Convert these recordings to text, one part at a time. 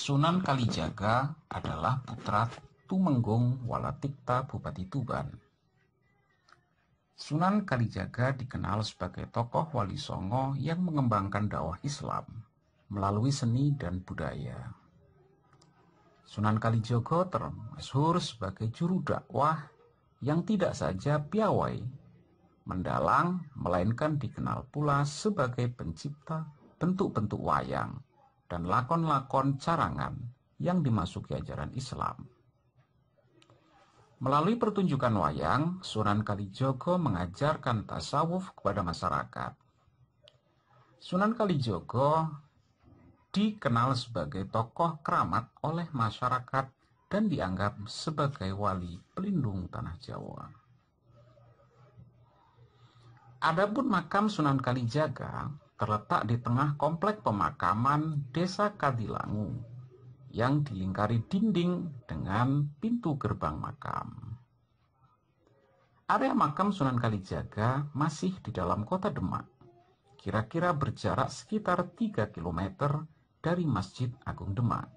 Sunan Kalijaga adalah putra Tumenggung Walatikta Bupati Tuban. Sunan Kalijaga dikenal sebagai tokoh Wali Songo yang mengembangkan dakwah Islam melalui seni dan budaya. Sunan Kalijaga termasyhur sebagai juru dakwah yang tidak saja piawai, mendalang, melainkan dikenal pula sebagai pencipta bentuk-bentuk wayang dan lakon-lakon carangan yang dimasuki ajaran Islam. Melalui pertunjukan wayang, Sunan Kalijaga mengajarkan tasawuf kepada masyarakat. Sunan Kalijaga dikenal sebagai tokoh keramat oleh masyarakat dan dianggap sebagai wali pelindung tanah Jawa. Adapun makam Sunan Kalijaga terletak di tengah komplek pemakaman Desa Kadilangu yang dilingkari dinding dengan pintu gerbang makam. Area makam Sunan Kalijaga masih di dalam kota Demak, kira-kira berjarak sekitar 3 km dari Masjid Agung Demak.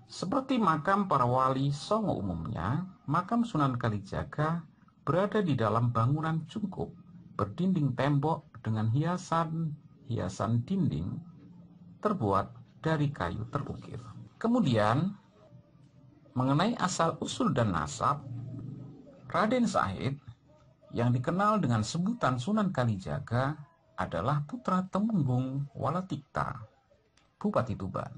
Seperti makam para wali Songo umumnya, makam Sunan Kalijaga berada di dalam bangunan cungkup berdinding tembok dengan hiasan dinding terbuat dari kayu terukir. Kemudian, mengenai asal-usul dan nasab, Raden Syahid yang dikenal dengan sebutan Sunan Kalijaga adalah putra Tumenggung Walatikta, Bupati Tuban.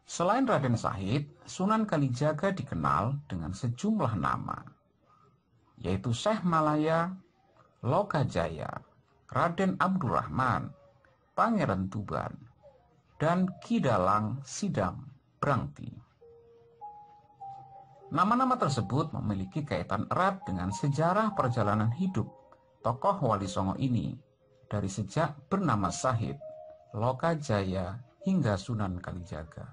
Selain Raden Syahid, Sunan Kalijaga dikenal dengan sejumlah nama, yaitu Syekh Malaya, Lokajaya, Raden Abdurrahman, Pangeran Tuban, dan Kidalang Sidam Brangti. Nama-nama tersebut memiliki kaitan erat dengan sejarah perjalanan hidup tokoh Wali Songo ini dari sejak bernama Syahid, Lokajaya hingga Sunan Kalijaga.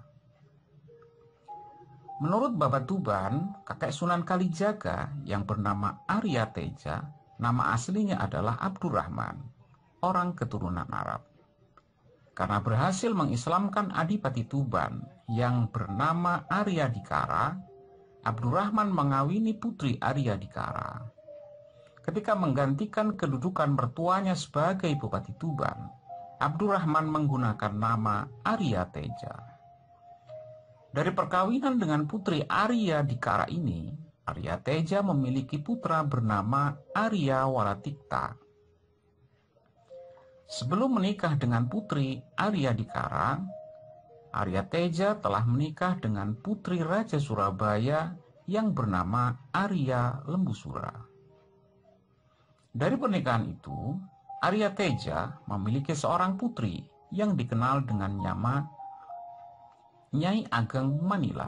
Menurut Babat Tuban, kakek Sunan Kalijaga yang bernama Arya Teja, nama aslinya adalah Abdurrahman, orang keturunan Arab. Karena berhasil mengislamkan Adipati Tuban yang bernama Arya Dikara, Abdurrahman mengawini putri Arya Dikara. Ketika menggantikan kedudukan mertuanya sebagai Bupati Tuban, Abdurrahman menggunakan nama Arya Teja. Dari perkawinan dengan putri Arya Dikara ini, Arya Teja memiliki putra bernama Arya Walatikta. Sebelum menikah dengan putri Arya Dikara, Arya Teja telah menikah dengan putri Raja Surabaya yang bernama Arya Lembusura. Dari pernikahan itu, Arya Teja memiliki seorang putri yang dikenal dengan nama Nyai Ageng Manila,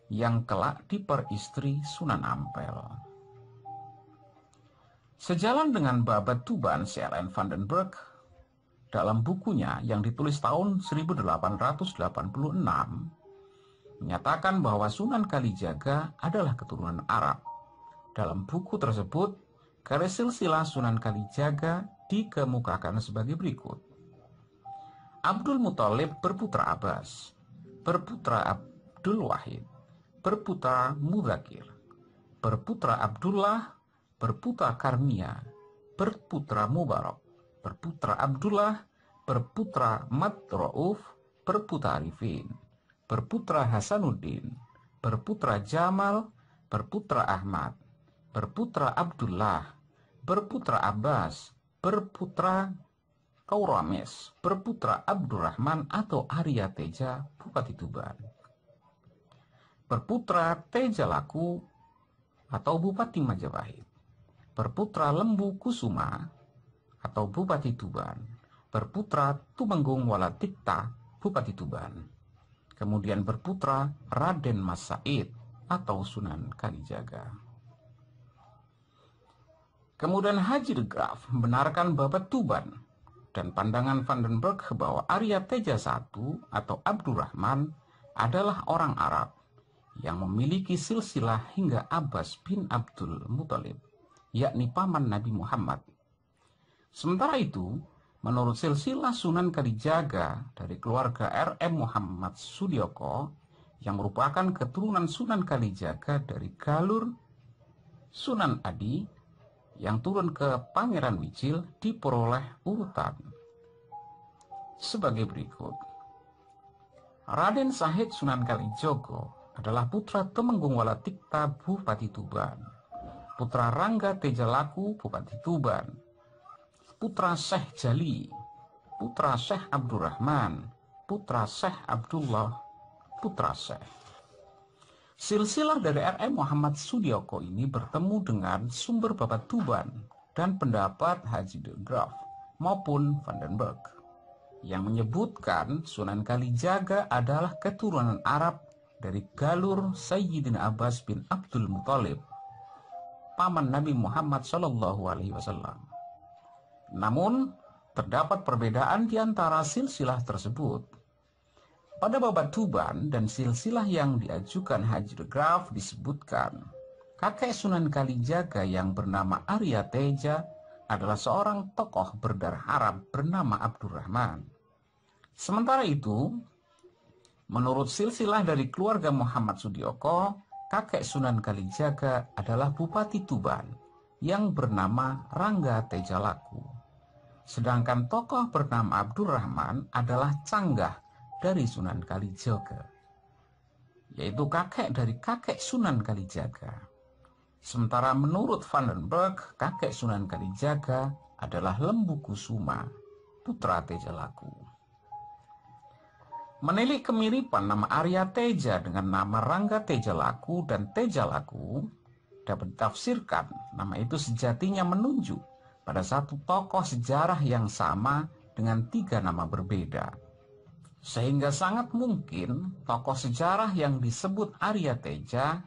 yang kelak diperistri Sunan Ampel. Sejalan dengan Babat Tuban C.L.N. Vandenberg, dalam bukunya yang ditulis tahun 1886, menyatakan bahwa Sunan Kalijaga adalah keturunan Arab. Dalam buku tersebut, garis silsilah Sunan Kalijaga dikemukakan sebagai berikut. Abdul Muthalib berputra Abbas, berputra Abdul Wahid, berputra Mudzakir, berputra Abdullah, berputra Karmia, berputra Mubarak, berputra Abdullah, berputra Madrauf, berputra Arifin, berputra Hasanuddin, berputra Jamal, berputra Ahmad, berputra Abdullah, berputra Abbas, berputra Kaurames, berputra Abdurrahman atau Arya Teja, Bupati Tuban, berputra Teja Laku atau Bupati Majapahit, berputra Lembu Kusuma atau Bupati Tuban, berputra Tumenggung Walatikta, Bupati Tuban, kemudian berputra Raden Mas Said atau Sunan Kalijaga. Kemudian Haji de Graaf membenarkan Babat Tuban dan pandangan Vandenberg bahwa Arya Teja I atau Abdurrahman adalah orang Arab yang memiliki silsilah hingga Abbas bin Abdul Muthalib, yakni paman Nabi Muhammad. Sementara itu, Menurut silsilah Sunan Kalijaga dari keluarga R.M. Muhammad Sudioko yang merupakan keturunan Sunan Kalijaga dari galur Sunan Adi yang turun ke Pangeran Wijil, diperoleh urutan sebagai berikut. Raden Sahid Sunan Kalijogo adalah putra Temenggung Walatikta Bupati Tuban, putra Rangga Tejalaku Bupati Tuban, putra Syekh Jali, putra Syekh Abdurrahman, putra Syekh Abdullah, putra Syekh. Silsilah dari R.M. Muhammad Sudioko ini bertemu dengan sumber Babat Tuban dan pendapat Haji de Graaf maupun Van den Berg yang menyebutkan Sunan Kalijaga adalah keturunan Arab dari galur Sayyidina Abbas bin Abdul Muthalib, paman Nabi Muhammad SAW. Namun, terdapat perbedaan di antara silsilah tersebut. Pada Babat Tuban dan silsilah yang diajukan Haji de Graaf disebutkan, kakek Sunan Kalijaga yang bernama Arya Teja adalah seorang tokoh berdarah Arab bernama Abdurrahman. Sementara itu, menurut silsilah dari keluarga Muhammad Sudioko, kakek Sunan Kalijaga adalah Bupati Tuban yang bernama Rangga Tejalaku. Sedangkan tokoh bernama Abdurrahman adalah canggah dari Sunan Kalijaga, yaitu kakek dari kakek Sunan Kalijaga. Sementara menurut Van den Berg, kakek Sunan Kalijaga adalah Lembu Kusuma, putra Tejalaku. Menilik kemiripan nama Arya Teja dengan nama Rangga Tejalaku dan Tejalaku, dapat ditafsirkan nama itu sejatinya menunjuk pada satu tokoh sejarah yang sama dengan 3 nama berbeda. Sehingga sangat mungkin tokoh sejarah yang disebut Arya Teja,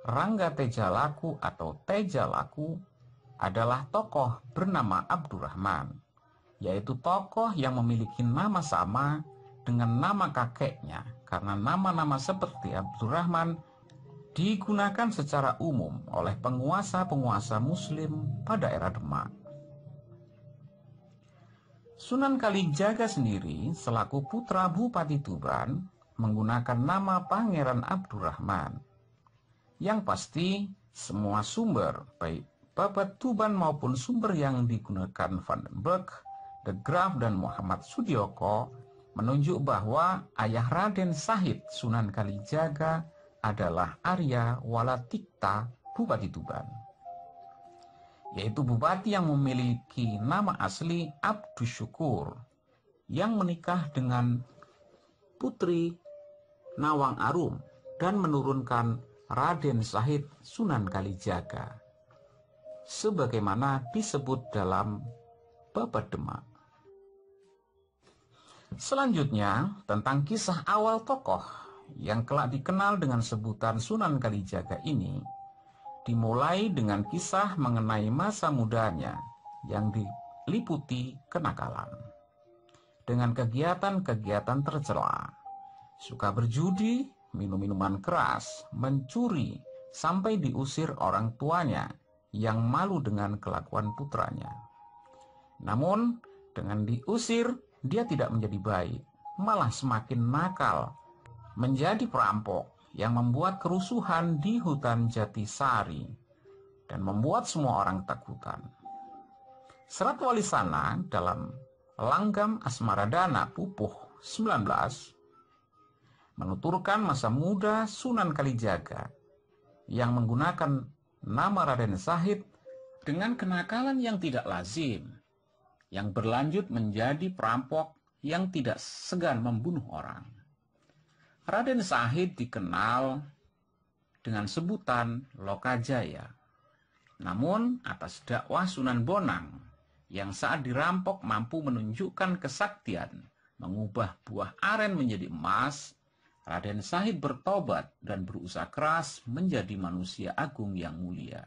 Rangga Tejalaku atau Tejalaku adalah tokoh bernama Abdurrahman, yaitu tokoh yang memiliki nama sama dengan nama kakeknya, karena nama-nama seperti Abdurrahman digunakan secara umum oleh penguasa-penguasa Muslim pada era Demak. Sunan Kalijaga sendiri selaku putra Bupati Tuban menggunakan nama Pangeran Abdurrahman. Yang pasti semua sumber, baik Babat Tuban maupun sumber yang digunakan Van den Berg, de Graaf dan Muhammad Sudioko menunjuk bahwa ayah Raden Sahid Sunan Kalijaga adalah Arya Walatikta Bupati Tuban, yaitu bupati yang memiliki nama asli Abdus Syukur, yang menikah dengan putri Nawang Arum dan menurunkan Raden Sahid Sunan Kalijaga, sebagaimana disebut dalam Babat Demak. Selanjutnya, tentang kisah awal tokoh yang kelak dikenal dengan sebutan Sunan Kalijaga ini, dimulai dengan kisah mengenai masa mudanya yang diliputi kenakalan dengan kegiatan-kegiatan tercela, suka berjudi, minum minuman keras, mencuri, sampai diusir orang tuanya yang malu dengan kelakuan putranya. Namun, dengan diusir, dia tidak menjadi baik, malah semakin nakal, menjadi perampok yang membuat kerusuhan di hutan Jatisari dan membuat semua orang takutan. Serat Wali Sana dalam Langgam Asmaradana Pupuh 19 menuturkan masa muda Sunan Kalijaga yang menggunakan nama Raden Sahid dengan kenakalan yang tidak lazim, yang berlanjut menjadi perampok yang tidak segan membunuh orang. Raden Sahid dikenal dengan sebutan Lokajaya. Namun atas dakwah Sunan Bonang yang saat dirampok mampu menunjukkan kesaktian mengubah buah aren menjadi emas, Raden Sahid bertobat dan berusaha keras menjadi manusia agung yang mulia.